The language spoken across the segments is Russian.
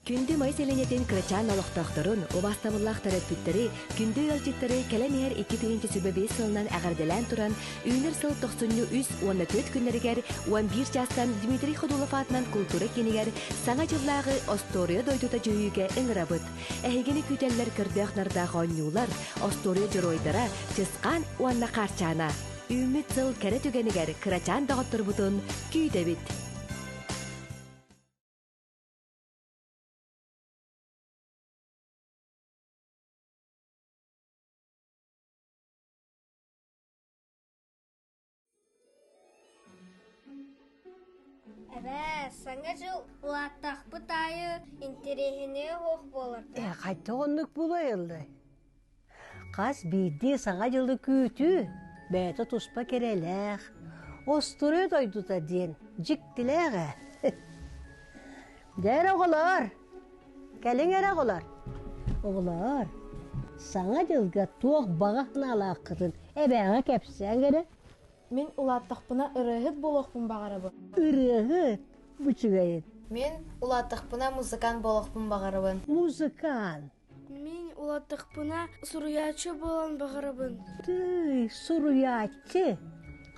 Күнді май селенетін крачан олықтақтырын, обастамыллақ тараппіттері, күнді өлчеттері кәлемер 2025 сылынан әғарделен тұран, үйінер сыл 93-14 күннерігер, 11 жастан Дмитрий Ходулов атынан культура кенігер, саңа жыллағы Остория дойдута жүйіге ыңырабыт. Әхегені күтеллер кірдіғ нардағы ойнулар, Остория жыройдара, чысқан уанна қарчана. Үміт сыл кәрі түгенігер крачан дағыттыр бұтын күйдебіт. Саңа жыл ұлаттақ бұтайы интерехіне оқ болырды. Қайта онлық бұла елді. Қас бейді саңа жылды күті, бәті тұспа кереләқ. Остыры дойдыда ден, жіктіләғі. Дәр оғылар, кәлің әр оғылар. Оғылар, саңа жылға тоқ бағақны алаққытын, әбәңа кәпсәң кәрі. Мен улаттықпына ырығыт болуқпын бағарабы. Ырығыт, бұчығайын. Мен улаттықпына музыкан болуқпын бағарабын. Музыкан. Мен улаттықпына сұруячы болан бағарабын. Тый, сұруячы.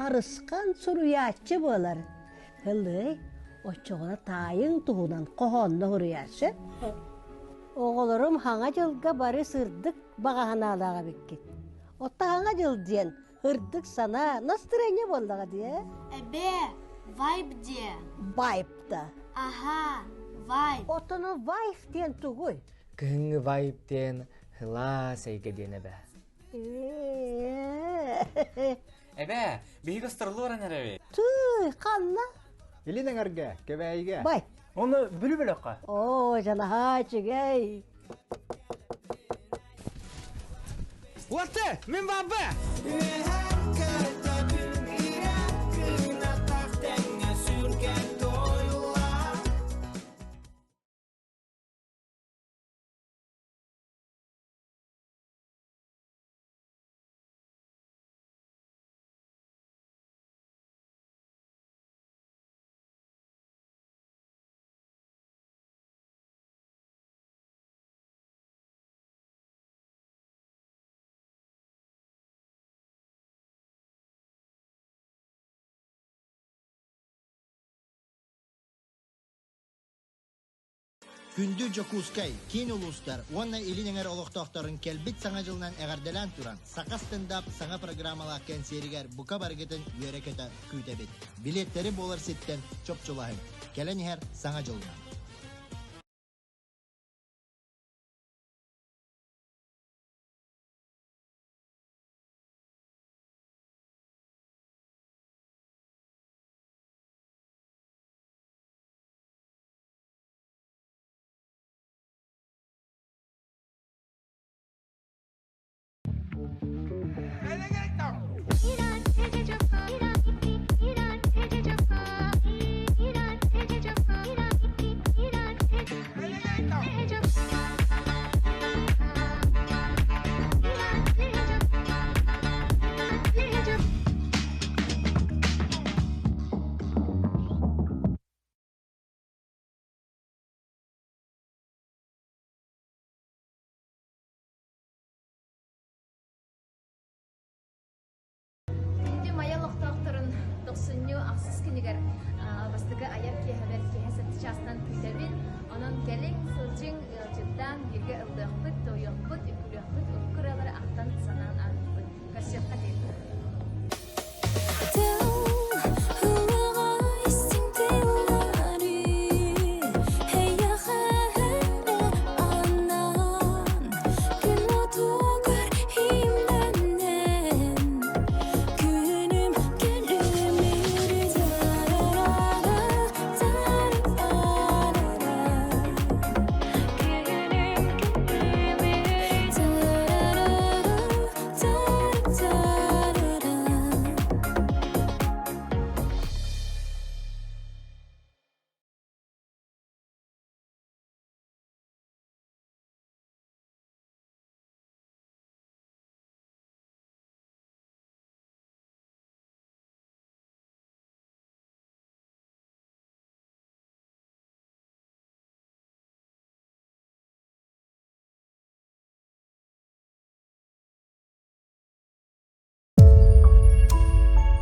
Қарысқан сұруячы болар. Хылы, очоғына тайын тұғынан қоғанны ұруячы. Оғылырым хаңа жылға бары сырдық бағағына алаға беккет. Отта хаңа жыл ден. Hırdık sana настроение болдыға де? Әбе, вайб де. Вайб да. Аха, вайб. Отыны вайб ден тұғой. Күңі вайбтен хыла сәйгеден әбә. Әбә, бейгі ұстырылы оран әрәбе. Тұй, қанна? Елінен әрге, кәбәйге. Бай. Оны бүлі-бүлі қа. О, жана хачыгай. Уатты, мен бабы! Күнді Жокускай, кен улустар, онна илинеңер олықтақтарын келбит саңа жылынан әғарделен туран, сақас стендап саңа программала кәнсерігер бұқа баргетін үйерекеті күйтебет. Билеттері болар сеттен чоп-чулағын. Келенігер саңа жылынан. Ақсыз кенегер бастығы аяр кехабер кехесет частан күйтәбін, онын кәлің сылжың жылдан ерге ылдықпыт, тойықпыт, үкіліқпыт, үккіралары ақтан санан ағыппыт. Кассетқа дейін.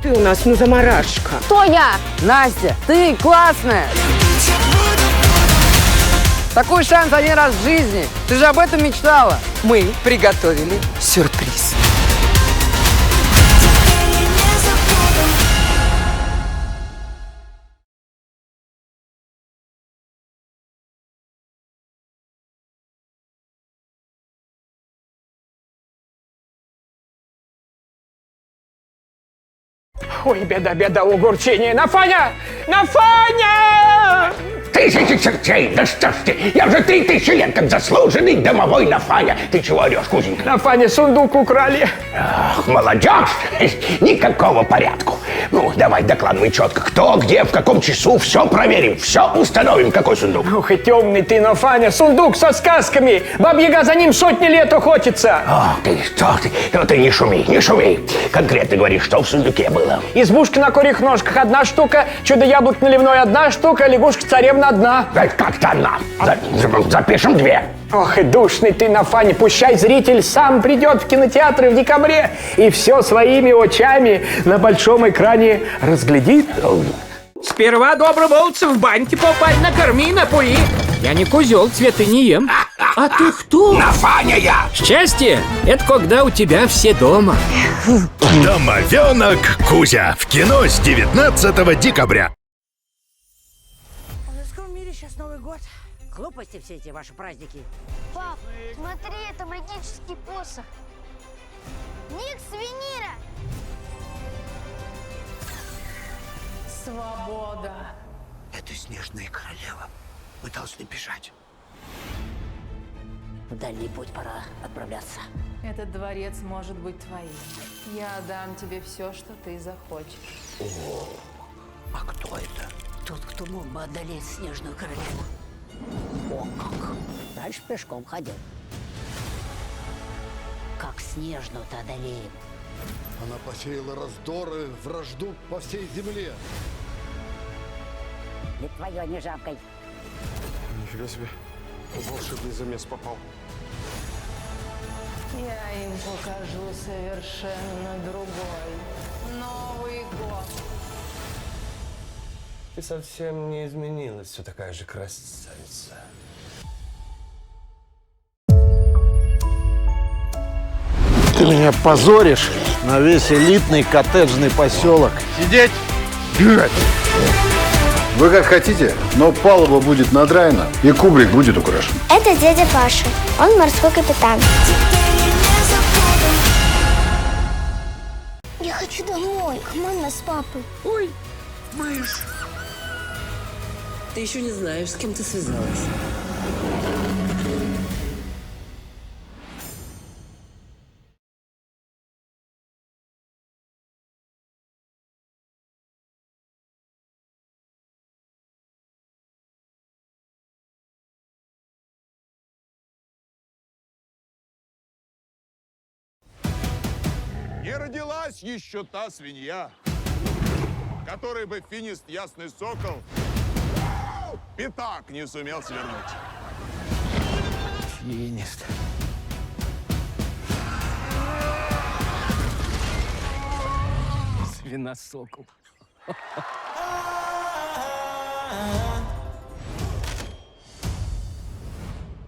Ты у нас ну заморашка. Кто я? Настя, ты классная! Такой шанс один раз в жизни. Ты же об этом мечтала. Мы приготовили сюрприз. Ой, беда, беда, огурчение. Нафаня! Нафаня! Тысячи чертей! Да что ж ты! Я уже 3000 лет как заслуженный домовой Нафаня! Ты чего орешь, Кузенька? Нафаня, сундук украли. Ах, молодежь! Никакого порядку. Ну, давай докладывай четко. Кто, где, в каком часу. Все проверим, все установим. Какой сундук? Ох и темный ты, Нафаня. Сундук со сказками. Баба-Яга за ним сотни лет охотится. Ох ты, что ты? Ну ты не шуми, не шуми. Конкретно говори, что в сундуке было. Избушка на курьих ножках одна штука, чудо-яблок наливной одна штука, лягушка-царевна одна. Как-то одна. Запишем 2. Ох и душный ты, Нафаня, пущай зритель сам придет в кинотеатры в декабре и все своими очами на большом экране разглядит. Сперва добро молодца в баньке попасть, накорми, напои. Я не козел, цветы не ем. А ты кто? Нафаня я. Счастье — это когда у тебя все дома. Домовенок Кузя. В кино с 19 декабря. У нас в мире сейчас Новый год. Глупости все эти ваши праздники. Пап, смотри, это магический посох. Никс Венера! Свобода. Это снежная королева. Мы должны бежать. В дальний путь пора отправляться. Этот дворец может быть твоим. Я дам тебе все, что ты захочешь. О, а кто это? Тот, кто мог бы одолеть снежную королеву. О, как! Дальше пешком ходил. Как снежную-то одолеем? Она посеяла раздоры, вражду по всей земле. Не твое, не жабкой. Нифига себе. В волшебный замес попал. Я им покажу совершенно другой Новый год. Ты совсем не изменилась, все такая же красавица. Ты меня позоришь на весь элитный коттеджный поселок. Сидеть! Бежать! Вы как хотите, но палуба будет надраена и кубрик будет украшен. Это дядя Паша. Он морской капитан. Я хочу домой. Мама с папой. Ой, мышь. Ты еще не знаешь, с кем ты связалась. Не родилась еще та свинья, которой бы финист Ясный Сокол пятак не сумел свернуть. Финист. Свиносокол.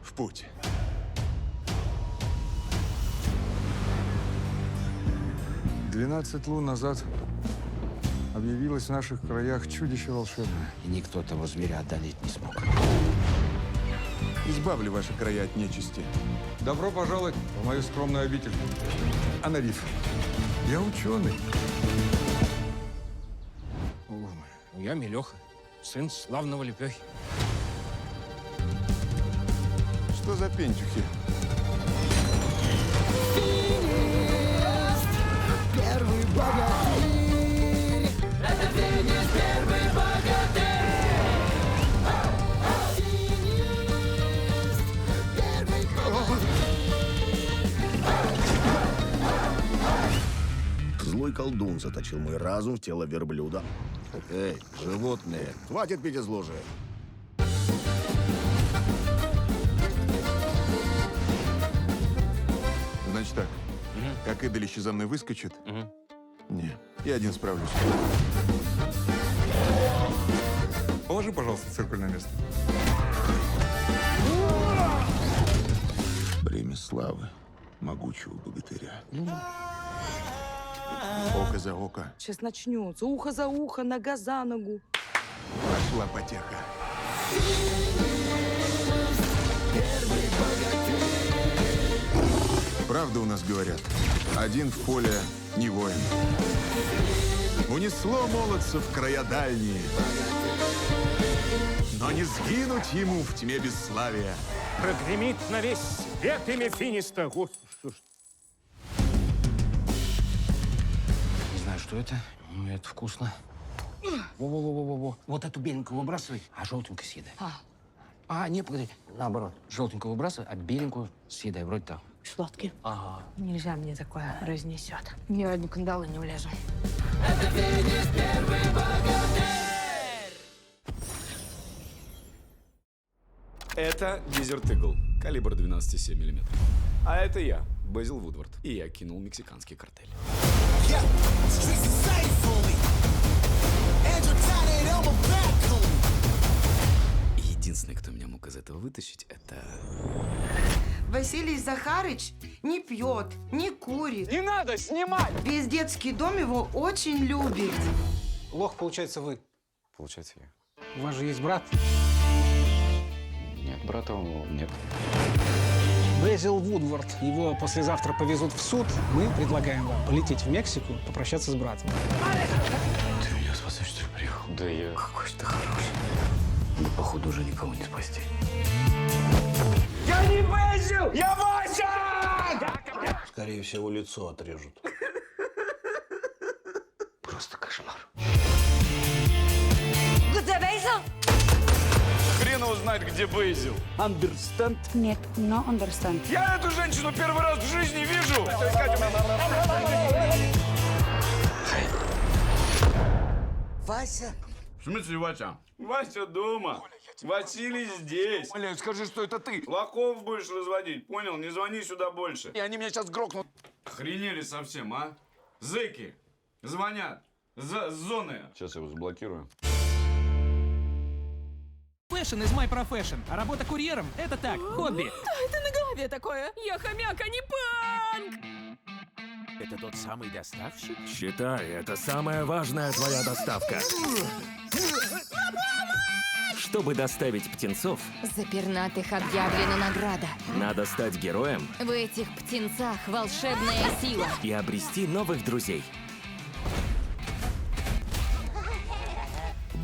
В путь. «12 лун назад объявилось в наших краях чудище волшебное. И никто того зверя одолеть не смог. Избавлю ваши края от нечисти. Добро пожаловать в мою скромную обитель. Анариф, я ученый. Я Милеха, сын славного Лепехи. Что за пентюхи? Первый богатырь. Это финист, первый богатырь. Финист, первый богатырь. Злой колдун заточил мой разум в тело верблюда. Эй, животные, хватит пить из ложи. Значит так, как идолище за мной выскочит, Не, я один справлюсь. Положи, пожалуйста, циркуль на место. Бремя славы могучего богатыря. Око за око. Сейчас начнется. Ухо за ухо, нога за ногу. Пошла потеха. Правда у нас говорят, один в поле не воин. Унесло молодца в края дальние, но не сгинуть ему в тьме бесславия. Прогремит на весь свет имя Финиста. Не знаю, что это, но это вкусно. Во-во-во-во-во. Вот эту беленькую выбрасывай, а желтенькую съедай. Не, погоди, наоборот. Желтенькую выбрасывай, а беленькую съедай, вроде так. Сладкий. Ага. Нельзя мне такое разнесет. Ни в одни кандалы не влезу. Это Desert Eagle, калибр 12,7 мм. А это я, Безил Вудвард. И я кинул мексиканский картель. Единственный, кто меня мог из этого вытащить, это... Василий Захарыч не пьет, не курит. Не надо снимать! Весь детский дом его очень любит. Лох, получается, вы. Получается, я. У вас же есть брат. Нет, брата у него нет. Безил Вудвард. Его послезавтра повезут в суд. Мы предлагаем вам полететь в Мексику, попрощаться с братом. Ты меня спасешь, что ли, приехал? Да я... Какой же ты хороший. Но, походу, уже никого не спасти. Я не Безил! Я Вася! Скорее всего, лицо отрежут. Просто кошмар. Где Бейзил? Хрен узнать, где Безил. Understand? Нет, no understand. Я эту женщину первый раз в жизни вижу! Вася. В смысле, Вася? Вася дома. Василий здесь. Блядь, скажи, что это ты. Лохов будешь разводить, понял? Не звони сюда больше. И они меня сейчас грохнут. Охренели совсем, а? Зэки звонят с зоны. Сейчас я его заблокирую. Фэшн is my profession, а работа курьером — это так, хобби. Что это на голове такое? Я хомяк, а не панк! Это тот самый доставщик? Считай, это самая важная твоя доставка. Чтобы доставить птенцов, За пернатых объявлена награда. надо стать героем В этих птенцах волшебная сила. и обрести новых друзей.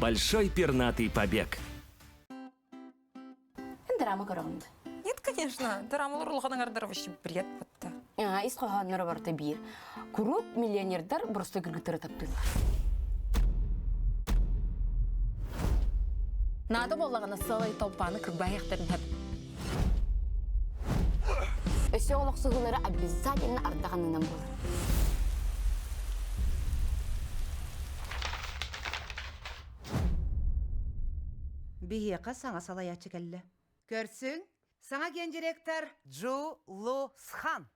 Большой пернатый побег. Драма коронда. Нет, конечно. Драмалар улганыңардар вообще бред бутта. Исхоганнары барта бир. Куруп миллионердар просто гыргытыры таптылар. Надо боллагана сылай толпаны кырбаяқтарын хәп. Өсі олық сұғылары обязательно ардағанынан болар. Бейеқа саңа салаячы кәлі. Көрсің, саңа ген директор Джо Ло Схан.